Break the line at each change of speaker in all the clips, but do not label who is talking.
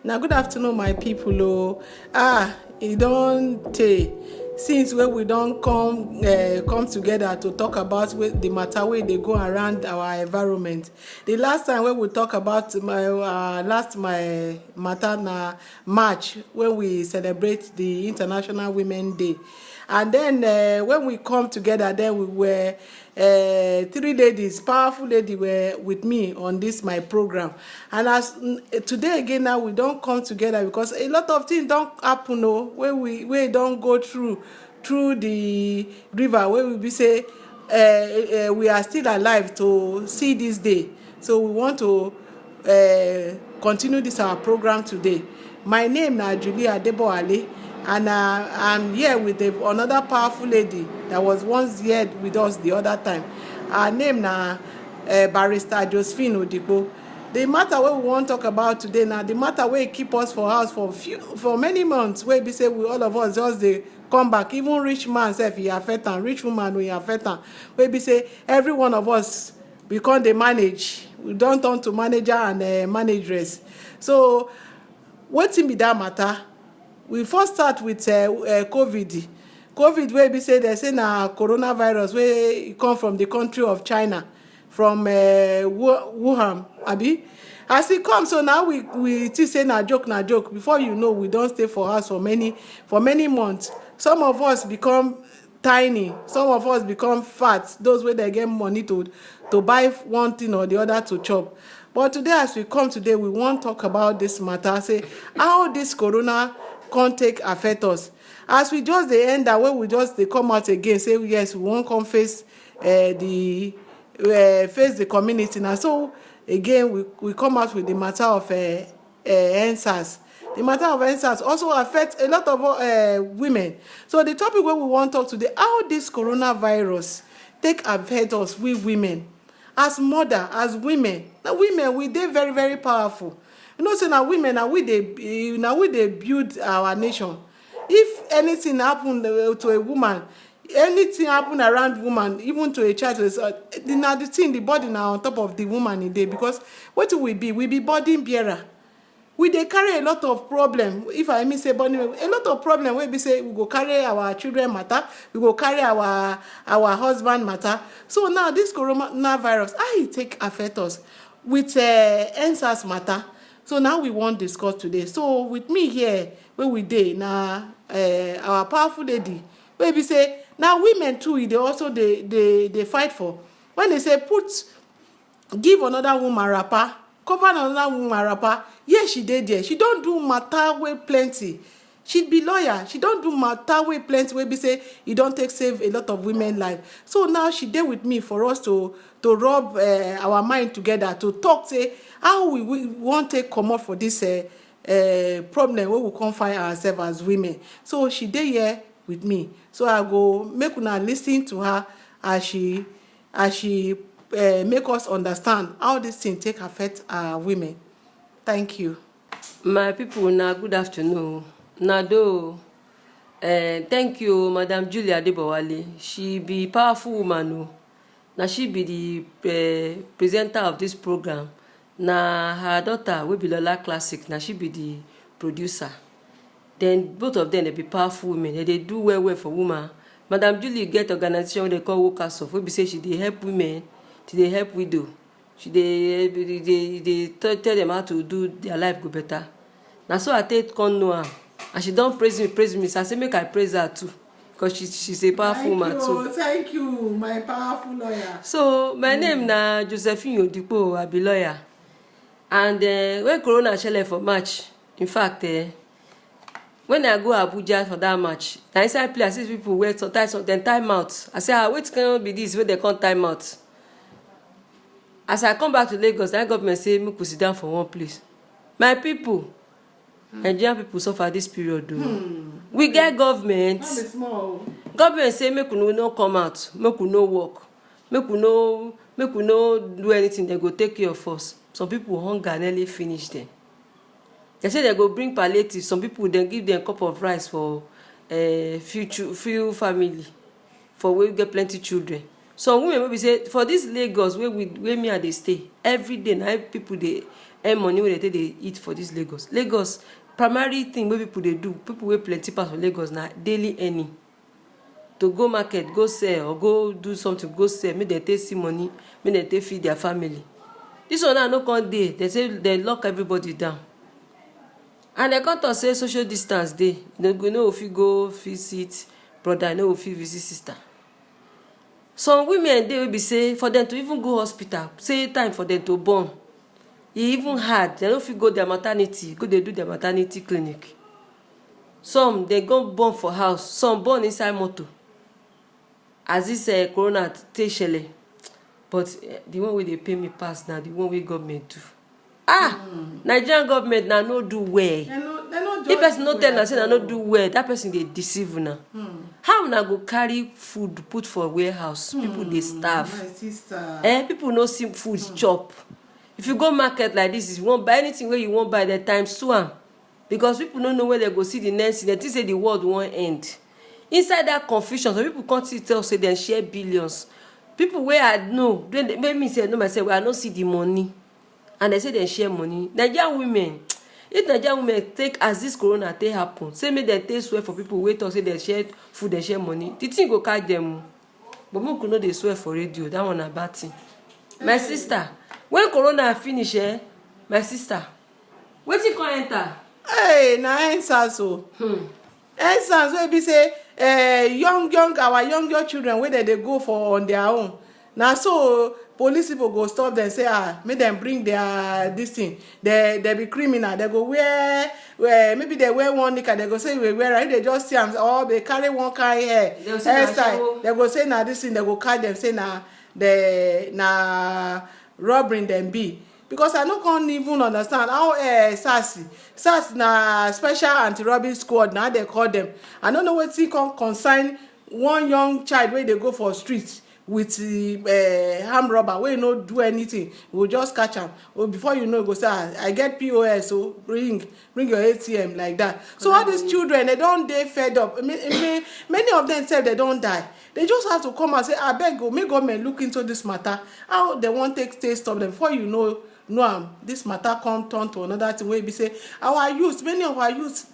Now, good afternoon, my people. It don't take since when we don't come together to talk about the matter where they go around our environment. The last time when we talk about my matter na March when we celebrate the International Women Day, and then when we come together, then we were 3 ladies, powerful lady, were with me on this my program. And as today again now we don't come together because a lot of things don't happen when we don't go through the river where we be say we are still alive to see this day. So we want to continue this our program today. My name na Julie Adeboale, and I'm here with another powerful lady that was once here with us the other time. Her name na Barrister Josephine Odipo. The matter wey we wan talk about today na the matter wey keep us for house for many months, wey be say we all of us just dey come back. Even rich man sef e affect am, rich woman e affect am, wey be say every one of us we come dey manage. We don turn to manager and manageress. So wetin be that matter? We first start with COVID wey be say dem say na coronavirus wey come from the country of China, from Wuhan, abi. As e come, so now we think say na joke. Before you know, we don stay for house for many months. Some of us become tiny, some of us become fat, those wey dey get money to buy one thing or the other to chop. But today, as we come today, we wan talk about this matter, say how this corona come take affect us. As we just dey end that way, we just dey come out again say yes, we wan come face the community. Now so again we come out with the matter of EndSARS. The matter of EndSARS also affect a lot of women. So the topic wey we wan talk today, how this coronavirus take affect us, we women, as mother, as women. Now women, we dey very very powerful. You know say na women, na we dey build our nation. If anything happen to a woman, anything happen around woman, even to a child, na the thing, the body na on top of the woman e dey, because wetin we be burden bearer. We dey carry a lot of problem. If I mean say burden, a lot of problem wey be say we go carry our children matter, we go carry our husband matter. So now this coronavirus, how e take affect us with EndSARS matter. So now we wan discuss today. So with me here wey we dey na our powerful lady wey be say na women too e dey also dey fight for. When they say give another woman wrapper, cover another woman wrapper, yes, she dey there. She don do matter wey plenty. She be lawyer. She don do matter wey plenty wey be say e don take save a lot of women life. So now she dey with me for us to rub our mind together, to talk say how we wan take comot for this problem wey we come find ourselves as women. So she dey here with me. So I go make una lis ten to her as she make us understand how this thing take affect our women. Thank you.
My people, na good afternoon. Nado, thank you, Madam Julie Adeboale. She be powerful woman. Now she be the presenter of this program. Na her daughter, we be Lola Classic. Now she be the producer. Then both of them, they be powerful women. They do well for women. Madam Julie get organization they call Workers of. We be say she dey help women, she dey help widow. She dey tell them how to do their life go better. Now so I take come know her, and she don't praise me. So I say make I praise her too, because she's a powerful woman too.
Thank you, my powerful lawyer.
So my name na Josephine Odipo. I be lawyer. And when Corona shele for March, in fact, when I go Abuja for that March, na inside place I see people wait sometimes dem time out. I say, wait, can be this wey they can't time out. As I come back to Lagos, that government say make we sit down for one place. My people, Nigerian people suffer this period though. We get government. Government say make we no come out, make we no work, make we no do anything. They go take care of us. Some people hunger nearly finish them. They say they go bring palliative. Some people then give them a cup of rice for few family, for we get plenty children. Some women maybe say for this Lagos where me and they stay every day. Now people earn money wey dey take dey eat for this Lagos primary thing wey people dey do, people wey plenty pass for Lagos na daily earning. To go market go sell or go do something go sell make dem take see money make dem take feed their family. This one now no come dey, dem say dem lock everybody down and dem come talk say social distance dey, you no go fit go visit brother, you no go fit visit sister. Some women dey wey be say for dem to even go hospital say time for dem to born e even hard, dem no fit go their maternity go dey do their maternity clinic. Some dey go born for house, some born inside motor as this corona take shele. But the one wey dey pay me pass na the one wey government do. Nigerian government na no do well. If person no tell una say na no do well, that person dey deceive una. How una go carry food put for warehouse? People dey starve.
My sister.
People no see food chop. If you go market like this, if you wan buy anything wey you wan buy, dem times 2 am. Because people no know where they go see the next thing. They think say the world wan end. Inside that confusion, some people come still tell say dem share billions. People wey I know, make me say I know myself, I no see the money. And they say dem share money. Nigerian women, if Nigerian women take as this corona take happen, say make dem take swear for people wey talk say dem share food, dem share money, the thing go catch dem. But make we no dey swear for radio, that one na bad thing. My sister, when corona finish, my sister, wetin come enter?
Hey, na EndSARS o. EndSARS wey be say our young children wey dem dey go for on their own. Na so police people go stop dem say make dem bring their this thing. They be criminal. They go wear maybe they wear one knicker. They go say we wear it. They just see am or they carry one kind hairstyle. They go say na this thing. They go catch them say na robbing them be. Because I no can't even understand how SARS na special anti-robbery squad na they call them. I don't know wetin come concern one young child wey dey go for street with armed robber wey no do anything. We will just catch am. Before you know, go say I get POS, so bring your ATM like that. So all these children, they don't dey fed up. Many of them say they don't die. They just have to come and say, I beg you, make government look into this matter. How they want to stop them before you know this matter come turn to another thing wey be say our youth, many of our youth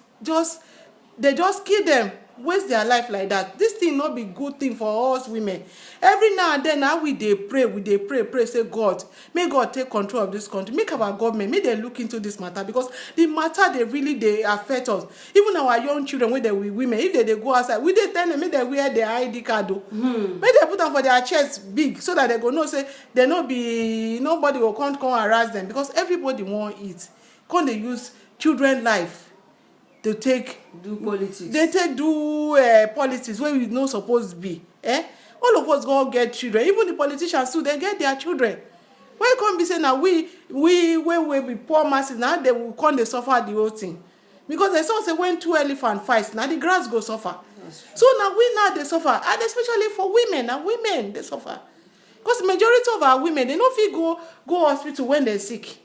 they just kill them, waste their life like that. This thing not be good thing for us women. Every now and then now we dey pray say God, may God take control of this country, make our government, may they look into this matter, because the matter they affect us. Even our young children wey we women, if they go outside, we dey tell them make they wear their ID card make they put them for their chest big, so that they go know say they no be nobody will come harass them, because everybody want eat. Come they use children life to take
do politics.
They take do politics where we no supposed to be. All of us go get children. Even the politicians too, they get their children. Why can't be saying now we be poor masses now they will come they suffer the whole thing? Because they saw say when 2 elephants fight, now the grass go suffer. So now they suffer, and especially for women. And women they suffer because majority of our women they no fit go hospital when they're sick.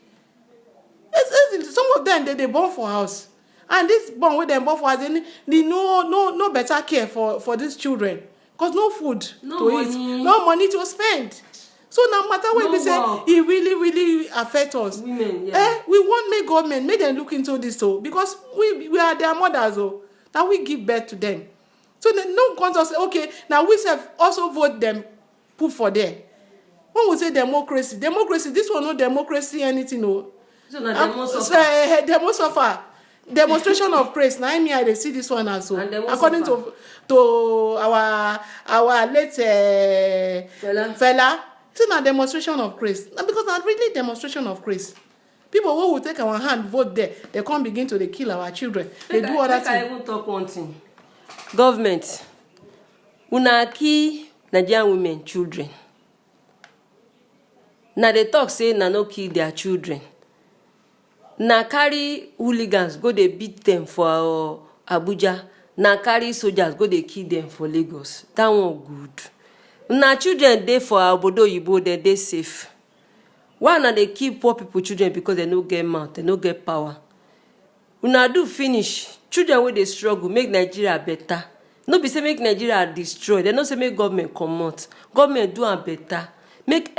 Some of them they born for house. And this born with them both was they no better care for these children, because no food to eat, no money to spend. So no matter what we say, it really affect us.
Women,
we want make government make them look into this because we are their mothers now we give birth to them. So they no come to say okay now we also vote them put for there. When we say democracy, this one no democracy anything
So na
demo suffer. Demonstration of praise. Now I dey see this one also. According to our late fella, it's not demonstration of praise. Because not really demonstration of praise. People who will take our hand vote there, they can't begin to kill our children. They do other things.
I even talk one thing. Government, una kill Nigerian women children. Now they talk say na no kill their children. Na carry hooligans go dey beat them for Abuja, na carry soldiers go dey kill them for Lagos. That one good. Na children dey for obodo oyibo, dem dey safe. Why na dey kill poor people children because they no get mouth, they no get power? Una do finish children wey dey struggle, make Nigeria better. No be say make Nigeria destroy. They no say make government comot. Government do am better. Make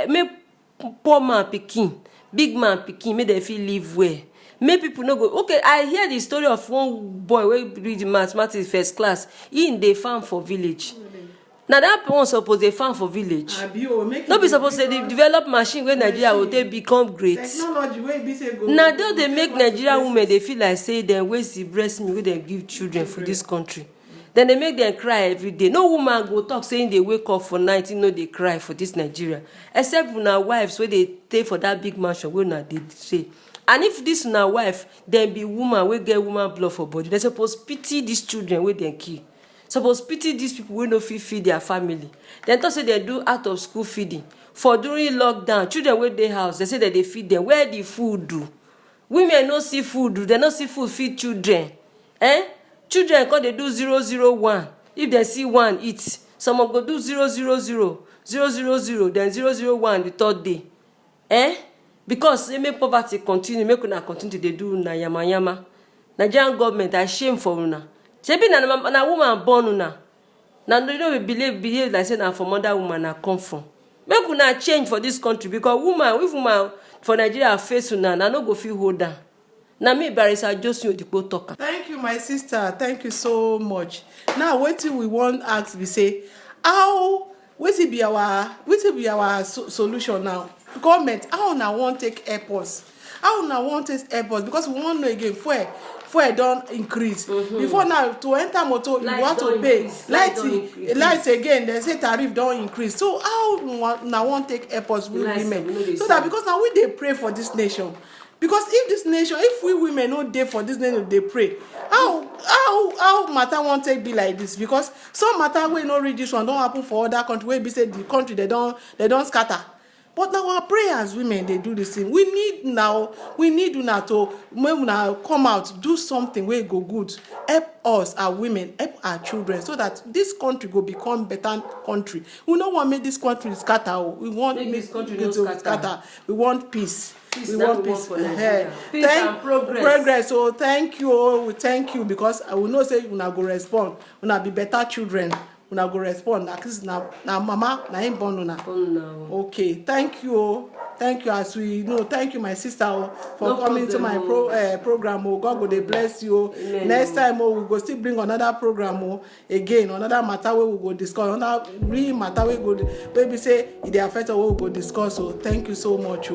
poor man pikin big man pikin make dem fit live well. Make people no go okay. I hear the story of one boy wey read mathematics first class. He dey farm for village. Na that one suppose dey farm for village. No be suppose say dey develop machine wey Nigeria go take become great.
Technology wey be say go.
Na those dey make Nigerian women dey feel like say dem waste the breast milk wey dem give children for this country. Dem dey make dem cry every day. No woman go talk say im dey wake up for night im no dey cry for this Nigeria, except una wives wey dey stay for that big mansion wey una dey say. And if this una wife dem be woman wey get woman blood for body, dem suppose pity these children wey dem kill. Suppose pity these people wey no fit feed their family. Dem talk say dem do out of school feeding for during lockdown. Children wey dey house dem say dem dey feed dem. Where the food do? Women no see food do. Dem no see food feed children. Children come dey do 001. If dem see one eat, some go do 000 000 then 001 the third day. Because say make poverty continue, make una continue to dey do una yama. Nigerian government, I shame for una. Shebi na woman born una. Na no behave like say na from other woman na come from. Make una change for this country, because if woman for Nigeria face una, na no go fit hold am. Na me Barrister Josephine Odipo talk.
Thank you, my sister. Thank you so much. Now, wetin we wan ask be say, wetin be our solution now? Government, how una wan take help us? How una wan take help us? Because we wan know again, fuel don increase. Before now, to enter motor, you want to pay. Light again, dem say tariff don increase. So how una wan take help us, we women? So that because now we dey pray for this nation. Because if we women no dey for this nation, dey pray, how matter wan take be like this? Because some matter wey no reach this one don happen for other country wey be say the country they don scatter. But now our prayers, women, they do the same. We need una to make una come out, do something wey go good, help us, our women, help our children, so that this country go become better country. We no want make this country scatter. We want make this country scatter. We want peace. We want peace.
Peace and progress.
So thank you. We thank you, because I will know say una go respond. Una be better children. Una go respond. At least na mama na him born una. Okay. Thank you. Thank you. As we know, thank you, my sister, for coming to my program. God go dey bless you. Amen. Next time, we go still bring another program again, another matter wey we go discuss, another real matter wey be say e dey affect us, we go discuss. So thank you so much.